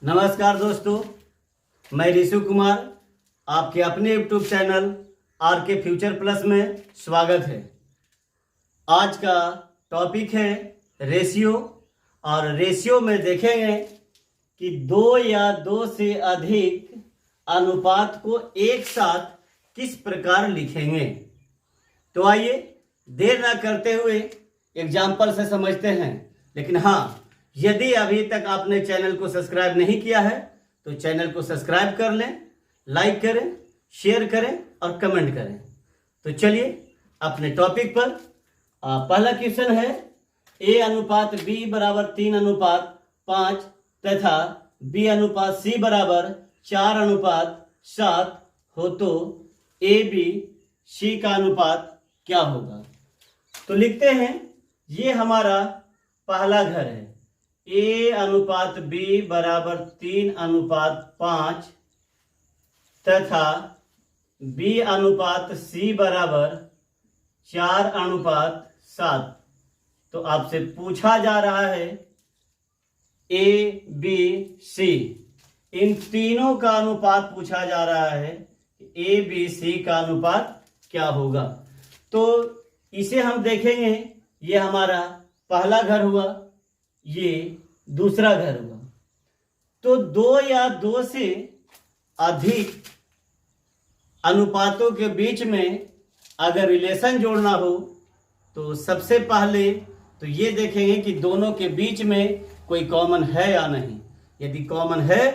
नमस्कार दोस्तों, मैं ऋषु कुमार आपके अपने यूट्यूब चैनल आर के फ्यूचर प्लस में स्वागत है। आज का टॉपिक है रेशियो। और रेशियो में देखेंगे कि दो या दो से अधिक अनुपात को एक साथ किस प्रकार लिखेंगे। तो आइए देर ना करते हुए एग्जाम्पल से समझते हैं। लेकिन हाँ, यदि अभी तक आपने चैनल को सब्सक्राइब नहीं किया है तो चैनल को सब्सक्राइब कर लें, लाइक करें, शेयर करें और कमेंट करें। तो चलिए अपने टॉपिक पर। पहला क्वेश्चन है A अनुपात B बराबर 3 अनुपात 5 तथा B अनुपात C बराबर 4 अनुपात 7 हो तो AB C का अनुपात क्या होगा। तो लिखते हैं, ये हमारा पहला घर है। A अनुपात B बराबर 3 अनुपात 5 तथा B अनुपात C बराबर 4 अनुपात 7। तो आपसे पूछा जा रहा है A, B, C, इन तीनों का अनुपात पूछा जा रहा है। A, B, C का अनुपात क्या होगा। तो इसे हम देखेंगे, ये हमारा पहला घर हुआ, ये दूसरा घर हुआ। तो दो या दो से अधिक अनुपातों के बीच में अगर रिलेशन जोड़ना हो तो सबसे पहले तो ये देखेंगे कि दोनों के बीच में कोई कॉमन है या नहीं। यदि कॉमन है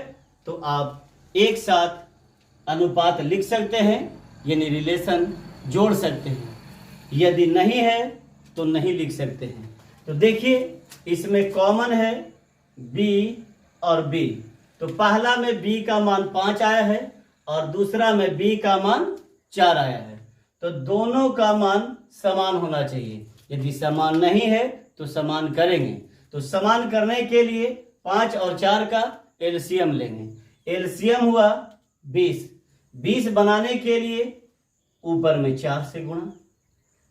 तो आप एक साथ अनुपात लिख सकते हैं, यानी रिलेशन जोड़ सकते हैं। यदि नहीं है तो नहीं लिख सकते हैं। तो देखिए, इसमें कॉमन है B और B। तो पहला में B का मान 5 आया है और दूसरा में B का मान 4 आया है। तो दोनों का मान समान होना चाहिए। यदि समान नहीं है तो समान करेंगे। तो समान करने के लिए 5 और 4 का एलसीएम लेंगे। एलसीएम हुआ 20। 20 बनाने के लिए ऊपर में 4 से गुणा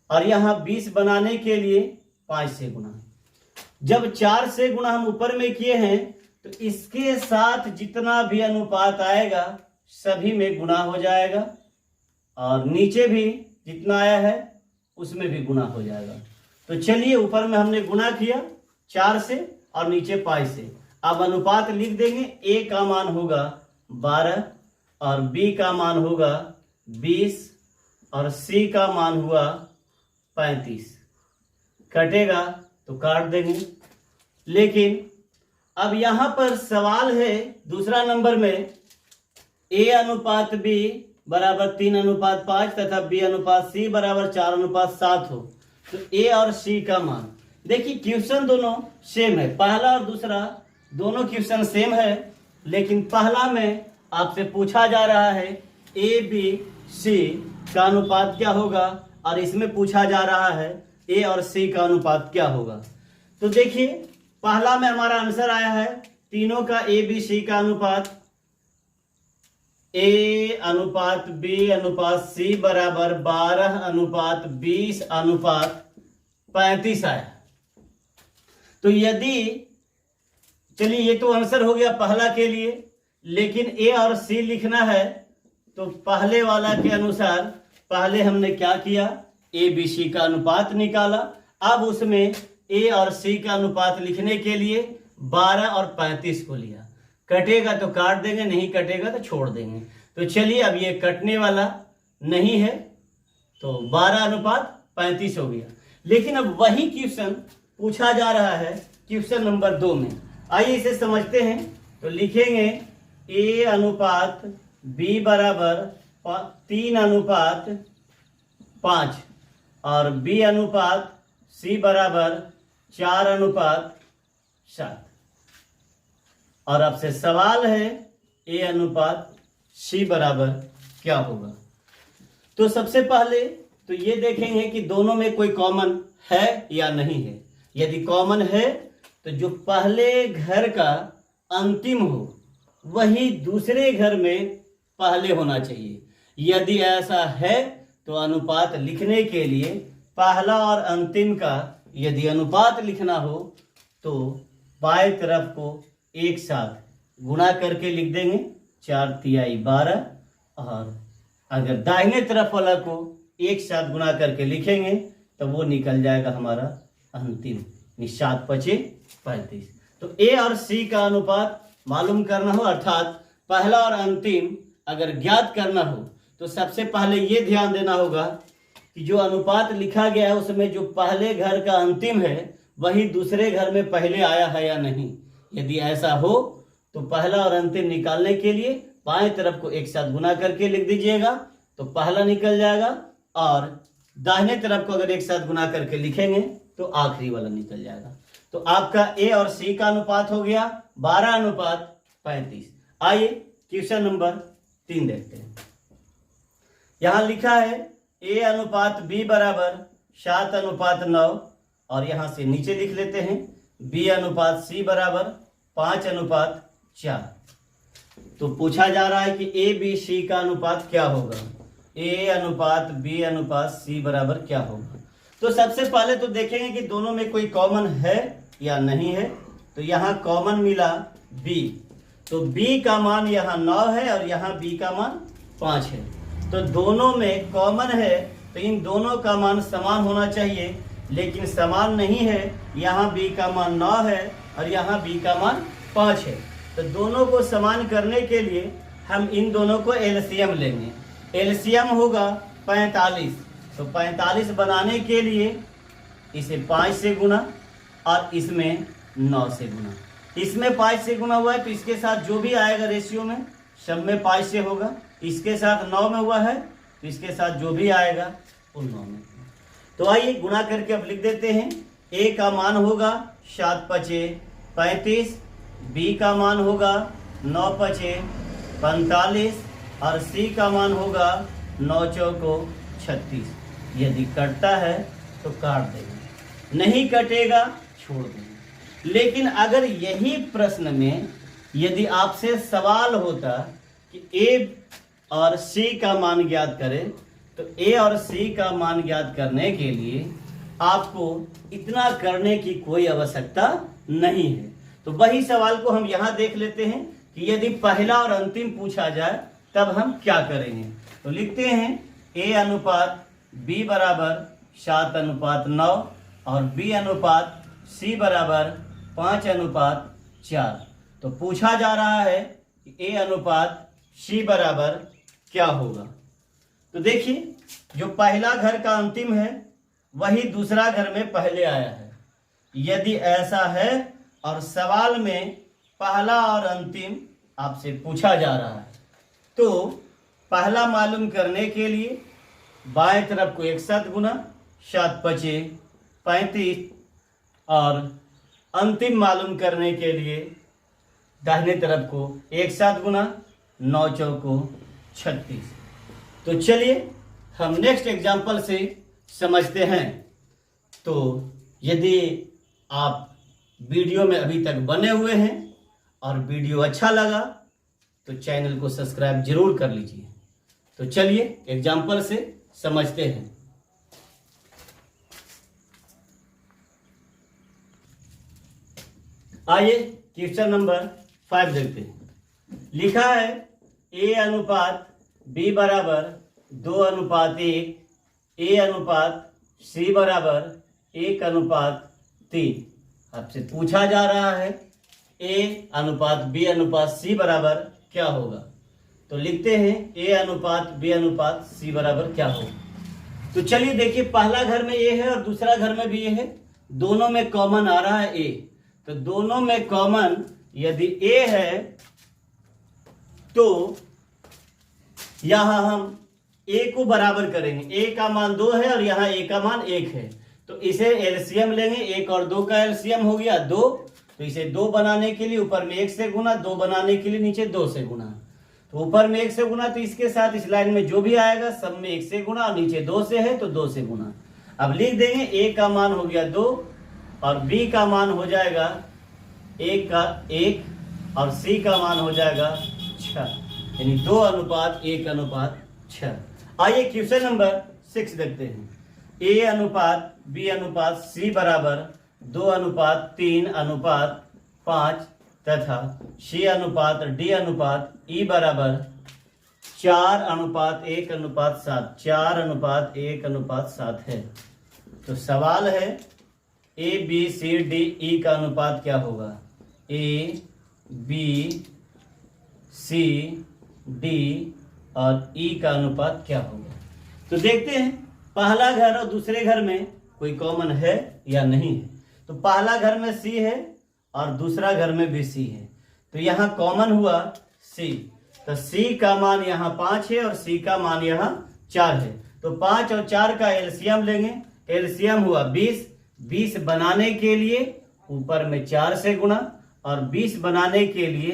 और यहाँ 20 बनाने के लिए 5 से गुणा। जब 4 से गुणा हम ऊपर में किए हैं तो इसके साथ जितना भी अनुपात आएगा सभी में गुणा हो जाएगा और नीचे भी जितना आया है उसमें भी गुणा हो जाएगा। तो चलिए, ऊपर में हमने गुणा किया 4 से और नीचे 5 से। अब अनुपात लिख देंगे। A का मान होगा 12 और B का मान होगा 20 और C का मान हुआ 35। कटेगा तो काट देंगे। लेकिन अब यहां पर सवाल है दूसरा नंबर में, A अनुपात B बराबर 3 अनुपात 5 तथा B अनुपात C बराबर 4 अनुपात 7 हो तो A और C का मान। देखिए, क्वेश्चन दोनों सेम है, पहला और दूसरा दोनों क्वेश्चन सेम है। लेकिन पहला में आपसे पूछा जा रहा है A, B, C का अनुपात क्या होगा और इसमें पूछा जा रहा है A और C का अनुपात क्या होगा। तो देखिए, पहला में हमारा आंसर आया है तीनों का A, B, C का अनुपात। A अनुपात B अनुपात C बराबर 12 अनुपात 20 अनुपात 35 आया। तो यदि, चलिए ये तो आंसर हो गया पहला के लिए। लेकिन A और C लिखना है तो पहले वाला के अनुसार पहले हमने क्या किया, A, B, C का अनुपात निकाला। अब उसमें A और C का अनुपात लिखने के लिए 12 और 35 को लिया। कटेगा तो काट देंगे, नहीं कटेगा तो छोड़ देंगे। तो चलिए, अब ये कटने वाला नहीं है तो 12 अनुपात 35 हो गया। लेकिन अब वही क्वेश्चन पूछा जा रहा है क्वेश्चन नंबर 2 में। आइए इसे समझते हैं। तो लिखेंगे A अनुपात B बराबर 3 अनुपात 5 और B अनुपात C बराबर 4 अनुपात 7। और आपसे सवाल है A अनुपात C बराबर क्या होगा। तो सबसे पहले तो ये देखेंगे कि दोनों में कोई कॉमन है या नहीं है। यदि कॉमन है तो जो पहले घर का अंतिम हो वही दूसरे घर में पहले होना चाहिए। यदि ऐसा है तो अनुपात लिखने के लिए पहला और अंतिम का यदि अनुपात लिखना हो तो बाएं तरफ को एक साथ गुणा करके लिख देंगे 4 तिहाई 12, और अगर दाहिने तरफ वाला को एक साथ गुणा करके लिखेंगे तो वो निकल जाएगा हमारा अंतिम 7 पचे 35। तो ए और सी का अनुपात मालूम करना हो, अर्थात पहला और अंतिम अगर ज्ञात करना हो, तो सबसे पहले ये ध्यान देना होगा कि जो अनुपात लिखा गया है उसमें जो पहले घर का अंतिम है वही दूसरे घर में पहले आया है या नहीं। यदि ऐसा हो तो पहला और अंतिम निकालने के लिए बाएं तरफ को एक साथ गुना करके लिख दीजिएगा तो पहला निकल जाएगा, और दाहिने तरफ को अगर एक साथ गुना करके लिखेंगे तो आखिरी वाला निकल जाएगा। तो आपका ए और सी का अनुपात हो गया 12:35। आइए क्वेश्चन नंबर 3 देखते हैं। यहां लिखा है ए अनुपात बी बराबर 7:9, और यहां से नीचे लिख लेते हैं बी अनुपात सी बराबर 5:4। तो पूछा जा रहा है कि ए बी सी का अनुपात क्या होगा, ए अनुपात बी अनुपात सी बराबर क्या होगा। तो सबसे पहले तो देखेंगे कि दोनों में कोई कॉमन है या नहीं है। तो यहाँ कॉमन मिला b, तो b का मान यहाँ 9 है और यहाँ b का मान 5 है। तो दोनों में कॉमन है, तो इन दोनों का मान समान होना चाहिए, लेकिन समान नहीं है। यहाँ b का मान 9 है और यहाँ b का मान 5 है। तो दोनों को समान करने के लिए हम इन दोनों को एलसीएम लेंगे। एलसीएम होगा 45। तो 45 बनाने के लिए इसे 5 से गुना और इसमें 9 से गुना। इसमें 5 से गुना हुआ है तो इसके साथ जो भी आएगा रेशियो में सब में 5 से होगा। इसके साथ 9 में हुआ है तो इसके साथ जो भी आएगा वो 9 में। तो आइए गुना करके अब लिख देते हैं। ए का मान होगा 7 पचे 35, बी का मान होगा 9 पचे 45 और सी का मान होगा 9 चौको 36। यदि कटता है तो काट देंगे, नहीं कटेगा छोड़ देंगे। लेकिन अगर यही प्रश्न में यदि आपसे सवाल होता कि ए और सी का मान ज्ञात करें, तो ए और सी का मान ज्ञात करने के लिए आपको इतना करने की कोई आवश्यकता नहीं है। तो वही सवाल को हम यहाँ देख लेते हैं कि यदि पहला और अंतिम पूछा जाए तब हम क्या करेंगे। तो लिखते हैं ए अनुपात बी बराबर 7:9 और बी अनुपात सी बराबर 5:4। तो पूछा जा रहा है कि ए अनुपात सी बराबर क्या होगा। तो देखिए जो पहला घर का अंतिम है वही दूसरा घर में पहले आया है। यदि ऐसा है और सवाल में पहला और अंतिम आपसे पूछा जा रहा है, तो पहला मालूम करने के लिए बाएं तरफ को एक साथ गुना 7 पचे 35 और अंतिम मालूम करने के लिए दाहिने तरफ को एक साथ गुना 9 चौको 36। तो चलिए हम नेक्स्ट एग्जाम्पल से समझते हैं। तो यदि आप वीडियो में अभी तक बने हुए हैं और वीडियो अच्छा लगा तो चैनल को सब्सक्राइब जरूर कर लीजिए। तो चलिए एग्जाम्पल से समझते हैं। आइए क्वेश्चन नंबर 5 देखते हैं। लिखा है ए अनुपात बी बराबर 2:1, ए अनुपात सी बराबर 1:3। आपसे पूछा जा रहा है ए अनुपात बी अनुपात सी बराबर क्या होगा। तो लिखते हैं ए अनुपात बी अनुपात सी बराबर क्या होगा। तो चलिए देखिए पहला घर में ए है और दूसरा घर में भी ए है, दोनों में कॉमन आ रहा है ए। तो दोनों में कॉमन यदि ए है तो यहां हम ए को बराबर करेंगे। ए का मान 2 है और यहाँ ए का मान 1 है, तो इसे एलसीएम लेंगे। 1 और 2 का एलसीएम हो गया 2, तो इसे 2 बनाने के लिए ऊपर में 1 से गुना, 2 बनाने के लिए नीचे 2 से गुना। तो ऊपर में 1 से गुना तो इसके साथ इस लाइन में जो भी आएगा सब में 1 से गुना, और नीचे 2 से है तो 2 से गुना। अब लिख देंगे ए का मान हो गया 2 और बी का मान हो जाएगा 1 का 1 और सी का मान हो जाएगा 6, यानी 2:1:6। आइए क्वेश्चन नंबर 6 देखते हैं। ए अनुपात बी अनुपात सी बराबर 2:3:5 तथा C अनुपात D अनुपात E बराबर 4:1:7, 4:1:7 है। तो सवाल है A B C D E का अनुपात क्या होगा? A B C D और E का अनुपात क्या होगा? तो देखते हैं पहला घर और दूसरे घर में कोई कॉमन है या नहीं है। तो पहला घर में C है और दूसरा घर में भी C है, तो यहाँ कॉमन हुआ C। तो C का मान यहाँ 5 है और C का मान यहाँ 4 है। तो 5 और 4 का एलसीएम लेंगे। एलसीएम हुआ 20। 20 बनाने के लिए ऊपर में 4 से गुना और 20 बनाने के लिए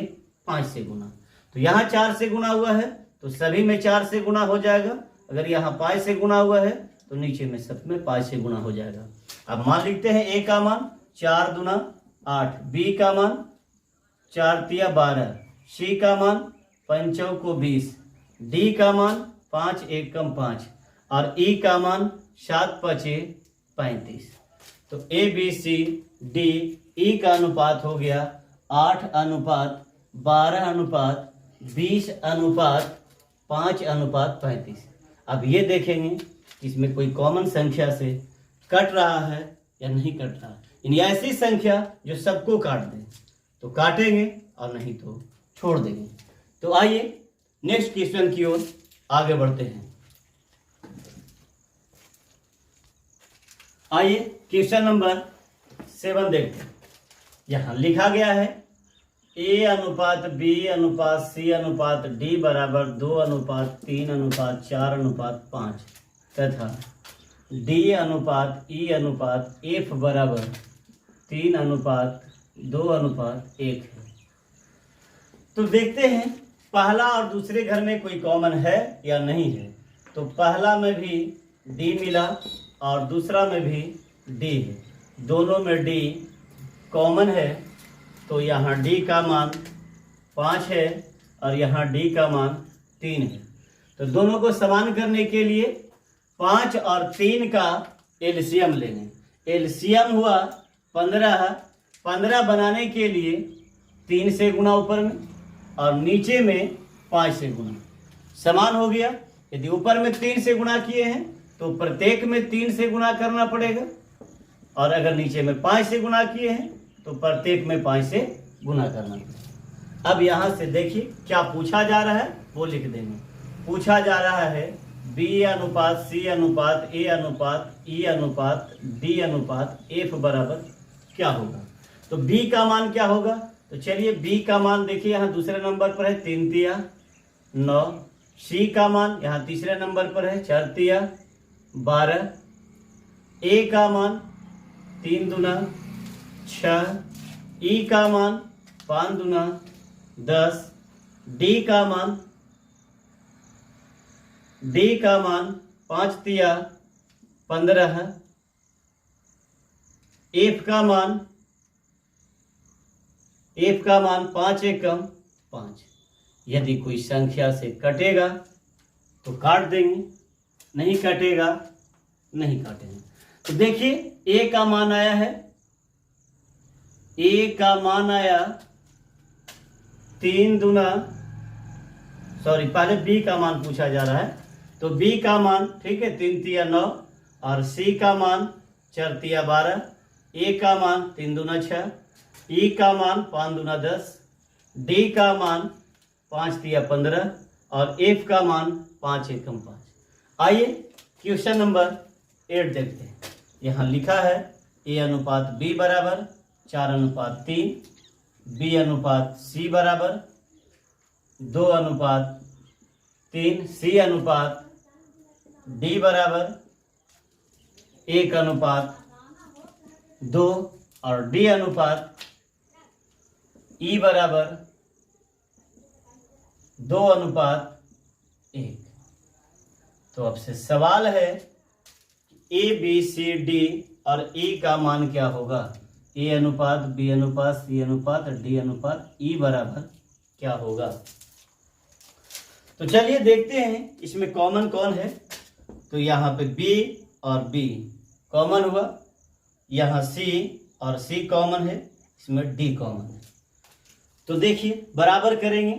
5 से गुना। तो यहाँ 4 से गुना हुआ है तो सभी में 4 से गुना हो जाएगा। अगर यहाँ 5 से गुना हुआ है तो नीचे में सब में 5 से गुना हो जाएगा। अब मान लिखते हैं A का मान 4 दूना 8, B का मान 4 तिया 12, C का मान 5 चौको 20, D का मान 5 1 कम 5 और E का मान 7 5 35। तो A B C D E का अनुपात हो गया 8:12:20:5:35। अब ये देखेंगे कि इसमें कोई कॉमन संख्या से कट रहा है या नहीं कट रहा। यानी ऐसी संख्या जो सबको काट दे तो काटेंगे और नहीं तो छोड़ देंगे। तो आइए नेक्स्ट क्वेश्चन की ओर आगे बढ़ते हैं। आइए क्वेश्चन नंबर 7 देखते हैं। यहाँ लिखा गया है A अनुपात B अनुपात C अनुपात D बराबर 2:3:4:5 तथा D अनुपात E अनुपात F बराबर 3:2:1 है। तो देखते हैं पहला और दूसरे घर में कोई कॉमन है या नहीं है। तो पहला में भी D मिला और दूसरा में भी D है, दोनों में D कॉमन है। तो यहाँ D का मान 5 है और यहाँ D का मान 3 है। तो दोनों को समान करने के लिए 5 और 3 का एलसीएम लेंगे। एलसीएम हुआ 15। 15 बनाने के लिए 3 से गुना ऊपर में और नीचे में 5 से गुना, समान हो गया। यदि ऊपर में 3 से गुना किए हैं तो प्रत्येक में 3 से गुना करना पड़ेगा और अगर नीचे में 5 से गुना किए हैं तो प्रत्येक में 5 से गुना करना पड़ेगा। अब यहाँ से देखिए क्या पूछा जा रहा है वो लिख देंगे। पूछा जा रहा है B अनुपात C अनुपात A अनुपात E अनुपात D अनुपात F बराबर क्या होगा। तो B का मान क्या होगा। तो चलिए B का मान देखिए यहाँ दूसरे नंबर पर है 3 तिया 9। C का मान यहाँ तीसरे नंबर पर है 4 तिया 12। A का मान 3 दूना 6। E का मान 5 दूना 10। D का मान 5 तिया 15। F का मान 5 एकम 5। यदि कोई संख्या से कटेगा तो काट देंगे, नहीं कटेगा नहीं काटेंगे। तो देखिए A का मान आया है, A का मान आया 3 दूना, सॉरी पहले B का मान पूछा जा रहा है। तो B का मान ठीक है 3 तिया 9 और C का मान 4 तिया 12। A का मान 3 दूना 6। E का मान 5 दूना 10। D का मान 5 तिया 15 और F का मान 5 एकम 5। आइए क्वेश्चन नंबर 8 देखते हैं। यहाँ लिखा है A अनुपात B बराबर 4:3, B अनुपात C बराबर 2:3, C अनुपात D बराबर 1:2 और D अनुपात E बराबर 2:1। तो अब से सवाल है A B C D और E का मान क्या होगा। A अनुपात B अनुपात C अनुपात D अनुपात E बराबर क्या होगा। तो चलिए देखते हैं इसमें कॉमन कौन है। तो यहाँ पे B और B कॉमन हुआ, यहाँ C और C कॉमन है, इसमें D कॉमन है। तो देखिए बराबर करेंगे,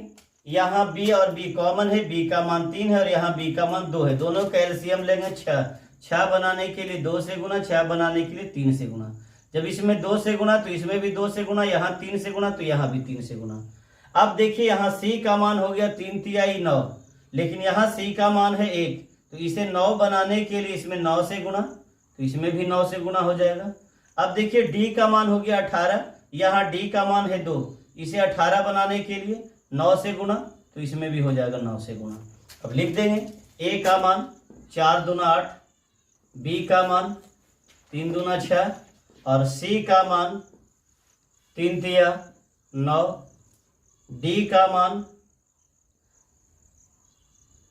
यहाँ b और b कॉमन है, b का मान 3 है और यहाँ b का मान 2 है, दोनों का एलसीएम लेंगे 6, 6 बनाने के लिए 2 से गुना, 6 बनाने के लिए 3 से गुना, जब इसमें 2 से गुना तो इसमें भी 2 से गुना, यहाँ 3 से गुना तो यहाँ भी 3 से गुना। अब देखिए यहाँ c का मान हो गया 3 तिहाई 9, लेकिन यहाँ c का मान है 1, तो इसे 9 बनाने के लिए इसमें 9 से गुना, तो इसमें भी 9 से गुना हो जाएगा। अब देखिए d का मान हो गया 18, यहाँ d का मान है 2, इसे 18 बनाने के लिए 9 से गुना, तो इसमें भी हो जाएगा 9 से गुना। अब लिख देंगे a का मान 4 दूना 8, b का मान 3 दूना 6 और c का मान 3 तिया 9, d का मान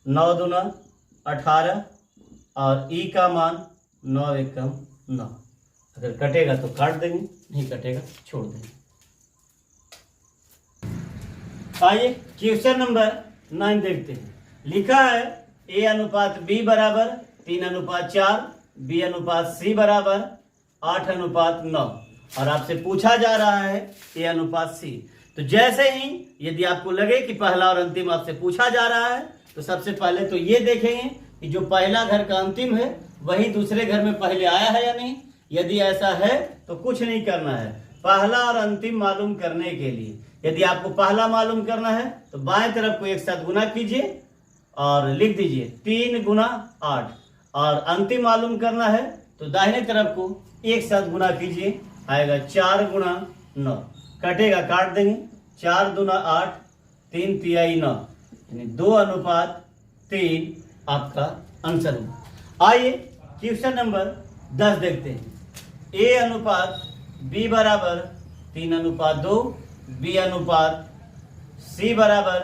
9 दूना 18 और e का मान 9 एकम 9। अगर कटेगा तो काट देंगे, नहीं कटेगा छोड़ देंगे। आइए क्वेश्चन नंबर 9 देखते हैं। लिखा है a अनुपात b बराबर 3:4, b अनुपात c बराबर 8:9 और आपसे पूछा जा रहा है a अनुपात c। तो जैसे ही यदि आपको लगे कि पहला और अंतिम आपसे पूछा जा रहा है, तो सबसे पहले तो ये देखेंगे कि जो पहला घर का अंतिम है वही दूसरे घर में पहले आया है या नहीं। यदि ऐसा है तो कुछ नहीं करना है, पहला और अंतिम मालूम करने के लिए यदि आपको पहला मालूम करना है तो बाएं तरफ को एक साथ गुना कीजिए और लिख दीजिए 3 गुना 8, और अंतिम मालूम करना है तो दाहिने तरफ को एक साथ गुना कीजिए, आएगा 4 गुना 9, कटेगा काट देंगे, 4 दूना 8, 3 तिहाई 9, यानी 2:3 आपका आंसर होगा। आइए क्वेश्चन नंबर 10 देखते हैं। a अनुपात b बराबर 3:2, b अनुपात c बराबर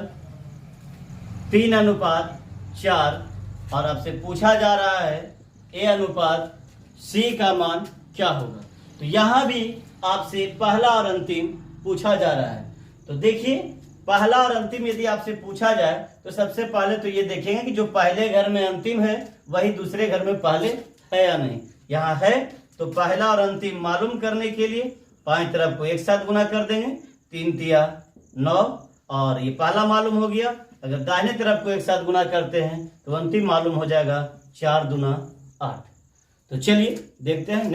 3:4 और आपसे पूछा जा रहा है a अनुपात c का मान क्या होगा। तो यहाँ भी आपसे पहला और अंतिम पूछा जा रहा है। तो देखिए पहला और अंतिम यदि आपसे पूछा जाए तो सबसे पहले तो ये देखेंगे कि जो पहले घर में अंतिम है वही दूसरे घर में पहले है या नहीं। यहाँ है तो पहला और अंतिम मालूम करने के लिए बाएं तरफ को एक साथ गुना कर देंगे, 3 तिया 9 और ये पहला मालूम हो गया। अगर दाहिने तरफ को एक साथ गुना करते हैं तो अंतिम मालूम हो जाएगा 4 दूना 8। तो चलिए देखते हैं।